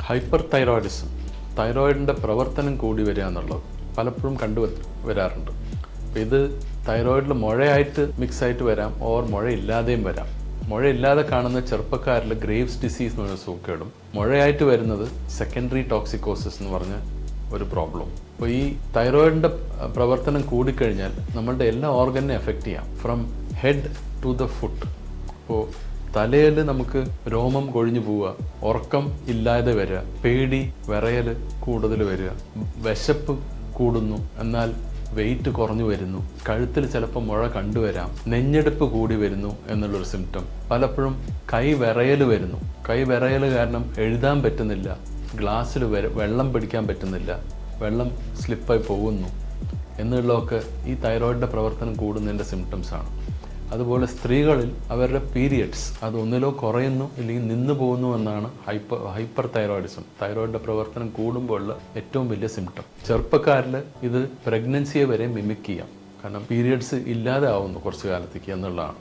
Hyper thyroidism, തൈറോയിഡിൻ്റെ പ്രവർത്തനം കൂടി വരിക എന്നുള്ളത് പലപ്പോഴും വരാറുണ്ട്. അപ്പോൾ ഇത് തൈറോയിഡിൽ മുഴയായിട്ട് മിക്സായിട്ട് വരാം, ഓർ മുഴയില്ലാതെയും വരാം. മുഴയില്ലാതെ കാണുന്ന ചെറുപ്പക്കാരിൽ ഗ്രേവ്സ് ഡിസീസ് എന്ന് പറഞ്ഞ സൂക്കേടും, മുഴയായിട്ട് വരുന്നത് സെക്കൻഡറി ടോക്സിക്കോസിസ് എന്ന് പറഞ്ഞ ഒരു പ്രോബ്ലം. അപ്പോൾ ഈ തൈറോയിഡിൻ്റെ പ്രവർത്തനം കൂടിക്കഴിഞ്ഞാൽ നമ്മളുടെ എല്ലാ ഓർഗനെ എഫക്റ്റ് ചെയ്യാം, from head to the foot. അപ്പോൾ തലയിൽ നമുക്ക് രോമം കൊഴിഞ്ഞു പോവുക, ഉറക്കം ഇല്ലാതെ വരിക, പേടി വിറയൽ കൂടുതൽ വരിക, വിശപ്പ് കൂടുന്നു എന്നാൽ വെയിറ്റ് കുറഞ്ഞു വരുന്നു, കഴുത്തിൽ ചിലപ്പോൾ മുഴ കണ്ടുവരാം, നെഞ്ഞെടുപ്പ് കൂടി വരുന്നു എന്നുള്ളൊരു സിംറ്റം. പലപ്പോഴും കൈ വിറയൽ വരുന്നു, കൈ വിറയൽ കാരണം എഴുതാൻ പറ്റുന്നില്ല, ഗ്ലാസ്സിൽ വെള്ളം പിടിക്കാൻ പറ്റുന്നില്ല, വെള്ളം സ്ലിപ്പായി പോകുന്നു എന്നുള്ളതൊക്കെ ഈ തൈറോയിഡിൻ്റെ പ്രവർത്തനം കൂടുന്നതിൻ്റെ സിംറ്റംസാണ്. അതുപോലെ സ്ത്രീകളിൽ അവരുടെ പീരിയഡ്സ് അത് ഒന്നിലോ കുറയുന്നു ഇല്ലെങ്കിൽ നിന്ന് പോകുന്നു എന്നാണ് ഹൈപ്പർ തൈറോയിഡിസം, തൈറോയിഡിൻ്റെ പ്രവർത്തനം കൂടുമ്പോഴുള്ള ഏറ്റവും വലിയ സിംറ്റം. ചെറുപ്പക്കാരിൽ ഇത് പ്രഗ്നൻസിയെ വരെ മിമിക് ചെയ്യാം, കാരണം പീരിയഡ്സ് ഇല്ലാതെ ആവുന്നു കുറച്ച് കാലത്തേക്ക് എന്നുള്ളതാണ്.